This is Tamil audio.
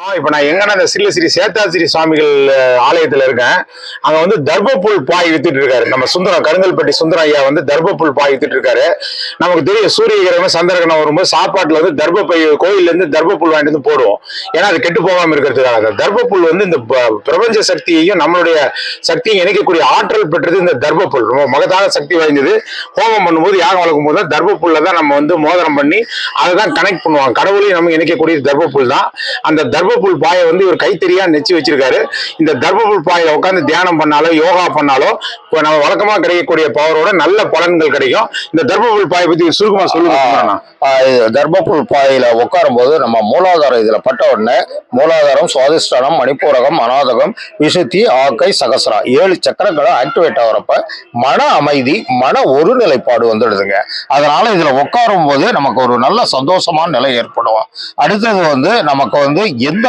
இப்ப நான் எங்கன்னா இந்த ஸ்ரீ சேத்தாசிரி சுவாமிகள் ஆலயத்துல இருக்கேன். அங்க வந்து தர்பப்புல் பாய் வித்துட்டு இருக்காரு. நம்ம சுந்தரம் கருங்கல்பட்டி சுந்தரம் ஐயா வந்து தர்பப்புல் பாய் வித்துட்டு இருக்காரு. நமக்கு தெரியும் சூரிய கிரகணம் சந்திரகிரகணம் வரும்போது சாப்பாட்டுல வந்து தர்பப்பை கோயில்ல இருந்து தர்பப்புல் வாங்கிட்டு வந்து போடுவோம். ஏன்னா அது கெட்டு போகாம இருக்கிறதுக்காக. அந்த தர்பப்புல் வந்து இந்த பிரபஞ்ச சக்தியையும் நம்மளுடைய சக்தியும் இணைக்கக்கூடிய ஆற்றல் பெற்றது இந்த தர்பப்புல். ரொம்ப மகத்தான சக்தி வாய்ந்தது. ஹோமம் பண்ணும்போது யாகம் வளர்க்கும் போது தான் தர்பப்புல்ல தான் நம்ம வந்து மோதிரம் பண்ணி அதை தான் கனெக்ட் பண்ணுவாங்க. கடவுளையும் நம்ம இணைக்கக்கூடிய தர்பப்புல் தான். அந்த தர்பப்புல் பாயை வந்து இவர் கைத்தறியா நெச்சு வச்சிருக்காரு. இந்த தர்பப்புல் பாயில உட்காந்து தியானம் பண்ணாலோ யோகா பண்ணாலோ நம்ம வழக்கமா கிடைக்கக்கூடிய பவரோட நல்ல பலன்கள் கிடைக்கும். இந்த தர்பப்புல் பாயை பத்தி சுருக்கமா சொல்லுங்க. தர்பப்புல் பாயில உட்காரும் போது நம்ம மூலாதாரம் இதுல பட்ட உடனே மூலாதாரம், சுவாதிஷ்டானம், மணிப்பூரகம், அநாதகம், விசுத்தி, ஆக்கை, சகசரா 7 சக்கரங்களும் ஆக்டிவேட் ஆகிறப்ப மன அமைதி, மன ஒருநிலைப்பாடு வந்துடுதுங்க. அதனால இதுல உட்காரும் போது நமக்கு ஒரு நல்ல சந்தோஷமான நிலை ஏற்படும். அடுத்தது வந்து நமக்கு வந்து எந்த